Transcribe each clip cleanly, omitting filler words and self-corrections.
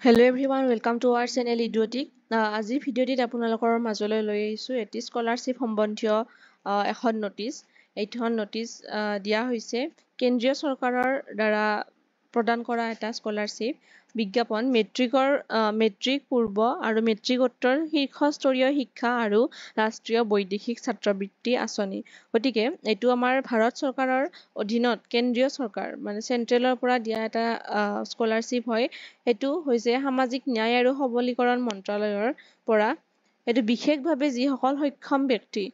Hello everyone, welcome to our channel Idiotic. আজি ভিডিঅ'টিত আপোনালোকৰ মাজলৈ লৈ আহিছোঁ এটি স্কলাৰশ্বিপ সম্বন্ধীয় এখন নটিচ। এইখন নটিচ দিয়া হৈছে কেন্দ্ৰীয় চৰকাৰৰ দ্বাৰা প্ৰদান কৰা এটা স্কলাৰশ্বিপ বিজ্ঞাপন মেট্ৰিক পূৰ্ব আৰু মেট্ৰিকোত্তৰ শীৰ্ষস্তৰীয় শিক্ষা আৰু ৰাষ্ট্ৰীয় বৈদেশিক ছাত্ৰবৃত্তি আঁচনি। গতিকে এইটো আমাৰ ভাৰত চৰকাৰৰ অধীনত কেন্দ্ৰীয় চৰকাৰ মানে চেন্ট্ৰেলৰ পৰা দিয়া এটা স্কলাৰশ্বিপ হয়। এইটো হৈছে সামাজিক ন্যায় আৰু সবলীকৰণ মন্ত্ৰালয়ৰ পৰা এইটো বিশেষভাৱে যিসকল সক্ষম ব্যক্তি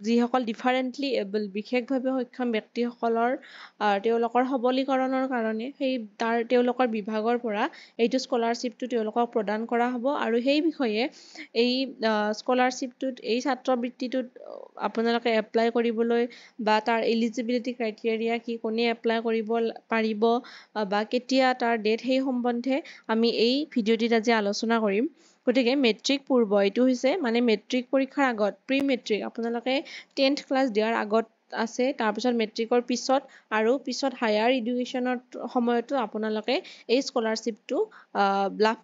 যিসকল ডিফাৰেণ্টলি এবল বিশেষভাৱে সক্ষম ব্যক্তিসকলৰ তেওঁলোকৰ সবলীকৰণৰ কাৰণে তেওঁলোকৰ বিভাগৰ পৰা এইটো স্কলাৰশ্বিপটো তেওঁলোকক প্ৰদান কৰা হ'ব আৰু সেই বিষয়ে এই স্কলাৰশ্বিপটোত এই ছাত্ৰবৃত্তিটোত আপোনালোকে এপ্লাই কৰিবলৈ বা তাৰ এলিজিবিলিটি ক্ৰাইটেৰিয়া কি কোনে এপ্লাই কৰিব পাৰিব বা কেতিয়া তাৰ ডেট সেই সম্বন্ধে আমি এই ভিডিঅ'টিত আজি আলোচনা কৰিম। গতিকে মেট্ৰিক পূৰ্ব এইটো হৈছে মানে মেট্ৰিক পৰীক্ষাৰ আগত প্ৰি মেট্ৰিক আপোনালোকে 10th ক্লাছ দিয়াৰ আগত আছে, তাৰপিছত মেট্ৰিকৰ পিছত আৰু পিছত হায়াৰ এডুকেশ্যনৰ সময়তো আপোনালোকে এই স্কলাৰশ্বিপটো লাভ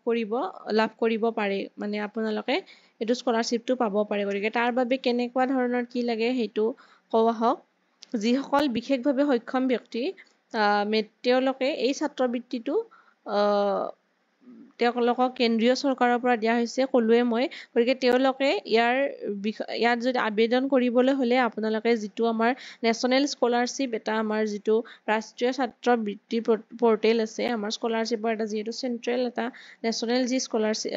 কৰিব পাৰে, মানে আপোনালোকে এইটো স্কলাৰশ্বিপটো পাব পাৰে। গতিকে তাৰ বাবে কেনেকুৱা ধৰণৰ কি লাগে সেইটো কওঁ আহক। যিসকল বিশেষভাৱে সক্ষম ব্যক্তি তেওঁলোকে এই ছাত্ৰবৃত্তিটো তেওঁলোকক কেন্দ্ৰীয় চৰকাৰৰ পৰা দিয়া হৈছে ক'লোৱে মই। গতিকে তেওঁলোকে ইয়াত যদি আবেদন কৰিবলৈ হ'লে আপোনালোকে যিটো আমাৰ নেশ্যনেল স্কলাৰশ্বিপ এটা আমাৰ যিটো ৰাষ্ট্ৰীয় ছাত্ৰবৃত্তি পৰ্টেল আছে, আমাৰ স্কলাৰশ্বিপৰ এটা যিহেতু চেন্ট্ৰেল এটা নেশ্যনেল যি স্কলাৰশ্বিপ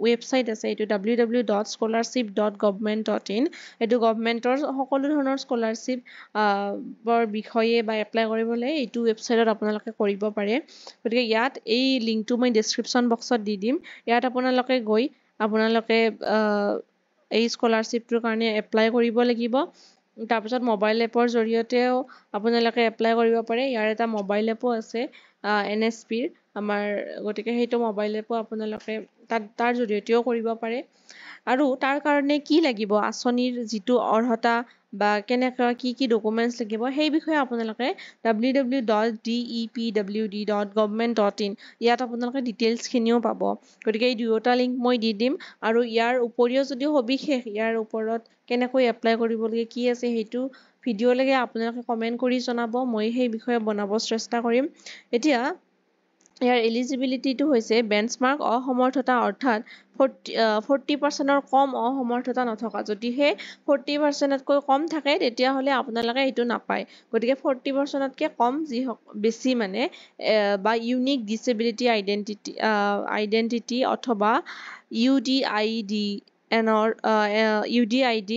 ৱেবছাইট আছে এইটো www.scholarship.government.in। এইটো গভমেণ্টৰ সকলো ধৰণৰ স্কলাৰশ্বিপৰ বিষয়ে বা এপ্লাই কৰিবলৈ এইটো ৱেবছাইটত আপোনালোকে কৰিব পাৰে। গতিকে ইয়াত এই লিংকটো মই ডেছক্ৰিপশ্যন বক্সত দি দিম। ইয়াত আপোনালোকে গৈ আপোনালোকে এই স্কলাৰশ্বিপটোৰ কাৰণে এপ্লাই কৰিব লাগিব। তাৰপিছত মোবাইল এপৰ জৰিয়তেও আপোনালোকে এপ্লাই কৰিব পাৰে। ইয়াৰ এটা মোবাইল এপো আছে NSPৰ আমাৰ, গতিকে সেইটো মোবাইল এপো আপোনালোকে তাৰ জৰিয়তেও কৰিব পাৰে। আৰু তাৰ কাৰণে কি লাগিব আঁচনিৰ যিটো অৰ্হতা বা কেনেকুৱা কি ডকুমেণ্টছ লাগিব সেই বিষয়ে আপোনালোকে www.depwd.government.in ইয়াত আপোনালোকে ডিটেইলছখিনিও পাব। গতিকে এই দুয়োটা লিংক মই দি দিম আৰু ইয়াৰ উপৰিও যদি সবিশেষ ইয়াৰ ওপৰত কেনেকৈ এপ্লাই কৰিবলগীয়া কি আছে সেইটো ভিডিঅ'লৈকে আপোনালোকে কমেণ্ট কৰি জনাব, মই সেই বিষয়ে বনাব চেষ্টা কৰিম। এতিয়া ইয়াৰ এলিজিবিলিটিটো হৈছে বেঞ্চমাৰ্ক অসমৰ্থতা অৰ্থাৎ 40%ৰ কম অসমৰ্থতা নথকা। যদিহে 40%তকৈ কম থাকে তেতিয়াহ'লে আপোনালোকে এইটো নাপায়। গতিকে 40%তকৈ কম বেছি মানে বা ইউনিক ডিছেবিলিটি আইডেণ্টিটি অথবা UDID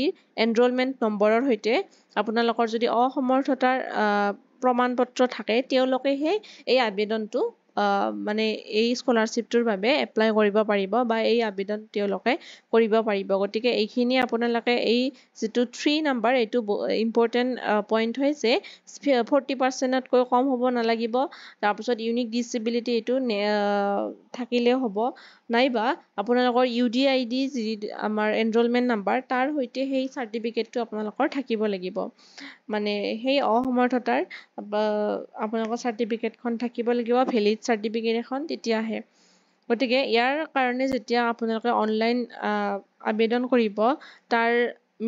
এনৰলমেণ্ট নম্বৰৰ সৈতে আপোনালোকৰ যদি অসমৰ্থতাৰ প্ৰমাণপত্ৰ থাকে তেওঁলোকেহে এই আবেদনটো মানে এই স্কলাৰশ্বিপটোৰ বাবে এপ্লাই কৰিব পাৰিব বা এই আবেদন তেওঁলোকে কৰিব পাৰিব। গতিকে এইখিনি আপোনালোকে এই যিটো 3 নম্বৰ এইটো ইম্পৰ্টেণ্ট পইণ্ট হৈছে 40%তকৈ কম হ'ব নালাগিব। তাৰপিছত ইউনিক ডিছেবিলিটি এইটো থাকিলেও হ'ব, নাইবা আপোনালোকৰ UDID যি আমাৰ এনৰলমেণ্ট নাম্বাৰ তাৰ সৈতে সেই চাৰ্টিফিকেটটো আপোনালোকৰ থাকিব লাগিব। মানে সেই অসমৰ্থতাৰ আপোনালোকৰ চাৰ্টিফিকেটখন থাকিব লাগিব, ভেলিড চাৰ্টিফিকেট এখন, তেতিয়াহে। গতিকে ইয়াৰ কাৰণে যেতিয়া আপোনালোকে অনলাইন আবেদন কৰিব তাৰ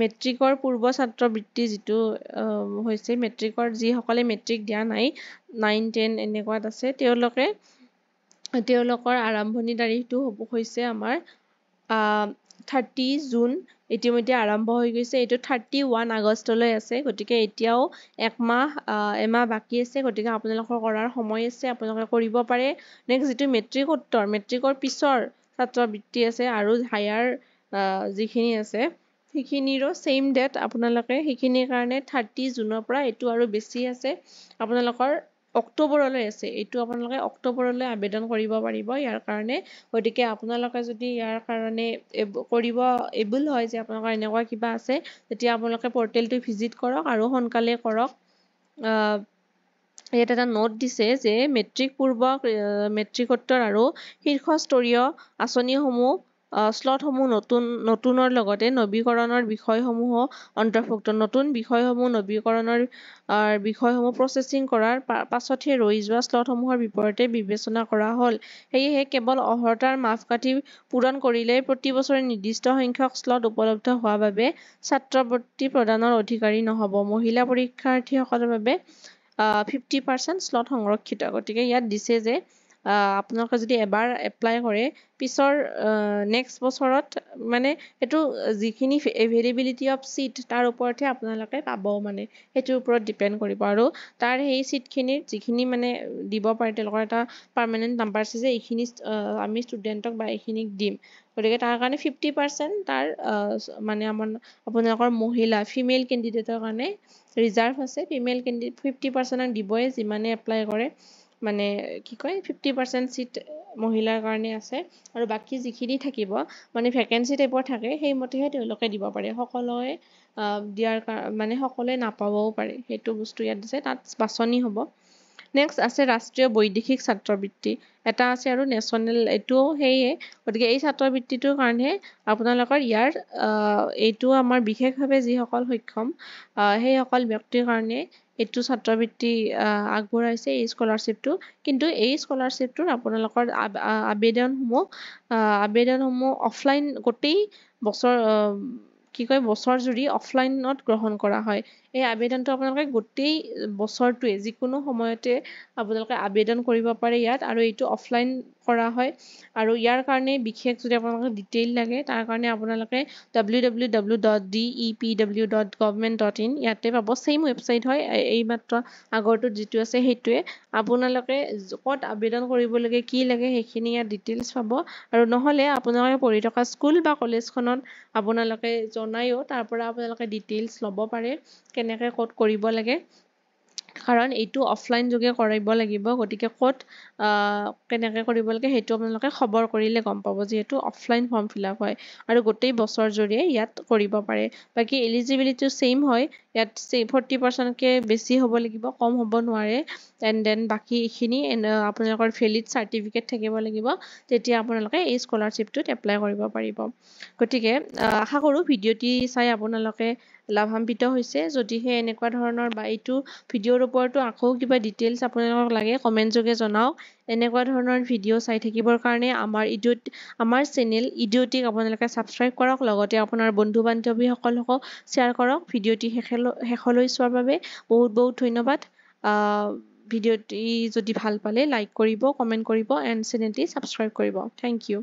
মেট্ৰিকৰ পূৰ্ব ছাত্ৰবৃত্তি যিটো হৈছে মেট্ৰিকৰ যিসকলে মেট্ৰিক দিয়া নাই 9-10 এনেকুৱাত আছে তেওঁলোকৰ আৰম্ভণি তাৰিখটো হৈছে আমাৰ 30 জুন। ইতিমধ্যে আৰম্ভ হৈ গৈছে, এইটো 31 আগষ্টলৈ আছে। গতিকে এতিয়াও এমাহ বাকী আছে, গতিকে আপোনালোকৰ কৰাৰ সময় আছে, আপোনালোকে কৰিব পাৰে। নেক্সট যিটো মেট্ৰিকৰ পিছৰ ছাত্ৰবৃত্তি আছে আৰু হায়াৰ যিখিনি আছে সেইখিনিৰো ছেইম ডেট আপোনালোকে সেইখিনিৰ কাৰণে 30 জুনৰ পৰা এইটো আৰু বেছি আছে আপোনালোকৰ অক্টোবৰলৈ আছে, এইটো আপোনালোকে অক্টোবৰলৈ আবেদন কৰিব পাৰিব ইয়াৰ কাৰণে। গতিকে আপোনালোকে যদি ইয়াৰ কাৰণে কৰিব এবল হয় যে আপোনালোকৰ এনেকুৱা কিবা আছে তেতিয়া আপোনালোকে পৰ্টেলটো ভিজিট কৰক আৰু সোনকালে কৰক। ইয়াত এটা নোট দিছে যে মেট্ৰিকোত্তৰ আৰু শীৰ্ষস্তৰীয় আঁচনিসমূহ স্লটসমূহ নতুনৰ লগতে নৱীকৰণৰ বিষয়সমূহ অন্তৰ্ভুক্ত। নতুন বিষয়সমূহ নৱীকৰণৰ বিষয়সমূহ প্ৰচেছিং কৰাৰ পাছতহে ৰৈ যোৱা স্লটসমূহৰ বিপৰীতে বিবেচনা কৰা হ'ল। সেয়েহে কেৱল অৰ্হতাৰ মাপকাঠি পূৰণ কৰিলেই প্ৰতি বছৰে নিৰ্দিষ্ট সংখ্যক স্লট উপলব্ধ হোৱা বাবে ছাত্ৰবৃত্তি প্ৰদানৰ অধিকাৰী নহ'ব। মহিলা পৰীক্ষাৰ্থীসকলৰ বাবে 50% স্লট সংৰক্ষিত। গতিকে ইয়াত দিছে যে আপোনালোকে যদি এবাৰ এপ্লাই কৰে পিছৰ নেক্সট বছৰত মানে এইটো যিখিনি এভেইলেবিলিটি অফ চিট তাৰ ওপৰতহে আপোনালোকে পাব, মানে সেইটোৰ ওপৰত ডিপেণ্ড কৰিব। আৰু তাৰ সেই চিটখিনিৰ যিখিনি মানে দিব পাৰে তেওঁলোকৰ এটা পাৰ্মানেণ্ট নাম্বাৰ আছে যে এইখিনি আমি ষ্টুডেণ্টক বা এইখিনিক দিম। গতিকে তাৰ কাৰণে 50% তাৰ মানে আপোনালোকৰ মহিলা ফিমেল কেণ্ডিডেটৰ কাৰণে ৰিজাৰ্ভ আছে। ফিমেল কেণ্ডিডেট 50% দিবই যিমানে এপ্লাই কৰে, মানে কি কয় 50% চিট মহিলাৰ কাৰণে আছে। আৰু বাকী যিখিনি থাকিব মানে ভেকেঞ্চি টাইপৰ থাকে সেইমতেহে তেওঁলোকে দিব পাৰে। সকলোৱে দিয়াৰ মানে সকলোৱে নাপাবও পাৰে, সেইটো বস্তু ইয়াত দিছে, তাত বাছনি হ'ব। নেক্সট আছে ৰাষ্ট্ৰীয় বৈদেশিক ছাত্ৰবৃত্তি এটা আছে আৰু নেশ্যনেল, এইটোও সেয়ে। গতিকে এই ছাত্ৰবৃত্তিটোৰ কাৰণে আপোনালোকৰ ইয়াৰ এইটো আমাৰ বিশেষভাৱে যিসকল সক্ষম সেইসকল ব্যক্তিৰ কাৰণে এইটো ছাত্ৰবৃত্তি আগবঢ়াইছে এই স্কলাৰশ্বিপটো। কিন্তু এই স্কলাৰশ্বিপটোৰ আপোনালোকৰ আবেদনসমূহ অফলাইন গোটেই বছৰ জুৰি অফলাইনত গ্ৰহণ কৰা হয়। এই আবেদনটো আপোনালোকে গোটেই বছৰটোৱে যিকোনো সময়তে আপোনালোকে আবেদন কৰিব পাৰে ইয়াত, আৰু এইটো অফলাইন কৰা হয়। আৰু ইয়াৰ কাৰণে বিশেষ যদি আপোনালোকক ডিটেইল লাগে তাৰ কাৰণে আপোনালোকে www.depw.government.in ইয়াতে পাব। ছেইম ৱেবছাইট হয়, এইমাত্ৰ আগৰটোত যিটো আছে সেইটোৱে। আপোনালোকে ক'ত আবেদন কৰিব লাগে কি লাগে সেইখিনি ইয়াত ডিটেইলছ পাব। আৰু নহ'লে আপোনালোকে পঢ়ি থকা স্কুল বা কলেজখনত আপোনালোকে জনায়ো তাৰ পৰা আপোনালোকে ডিটেইলছ ল'ব পাৰে কেনেকৈ ক'ত কৰিব লাগে, কাৰণ এইটো অফলাইন যোগে কৰিব লাগিব। গতিকে ক'ত কেনেকৈ কৰিব লাগে সেইটো আপোনালোকে খবৰ কৰিলে গম পাব, যিহেতু অফলাইন ফৰ্ম ফিল-আপ হয় আৰু গোটেই বছৰ জুৰিয়ে ইয়াত কৰিব পাৰে। বাকী এলিজিবিলিটিও ছেইম হয়, ইয়াত 40%কৈ বেছি হ'ব লাগিব, কম হ'ব নোৱাৰে। এণ্ড দেন বাকী এইখিনি আপোনালোকৰ ভেলিড চাৰ্টিফিকেট থাকিব লাগিব, তেতিয়া আপোনালোকে এই স্কলাৰশ্বিপটোত এপ্লাই কৰিব পাৰিব। গতিকে আশা কৰোঁ ভিডিঅ'টি চাই আপোনালোকে লাভান্বিত হৈছে। যদিহে এনেকুৱা ধৰণৰ বা এইটো ভিডিঅ'ৰ ওপৰতো আকৌ কিবা ডিটেইলছ আপোনালোকক লাগে কমেণ্ট যোগে জনাওক। এনেকুৱা ধৰণৰ ভিডিঅ' চাই থাকিবৰ কাৰণে আমাৰ চেনেল ইডিঅ'টিক আপোনালোকে ছাবস্ক্ৰাইব কৰক, লগতে আপোনাৰ বন্ধু বান্ধৱীসকলকো শ্বেয়াৰ কৰক। ভিডিঅ'টি শেষলৈ চোৱাৰ বাবে বহুত বহুত ধন্যবাদ। ভিডিঅ'টি যদি ভাল পালে লাইক কৰিব, কমেণ্ট কৰিব এণ্ড চেনেলটি ছাবস্ক্ৰাইব কৰিব। Thank U.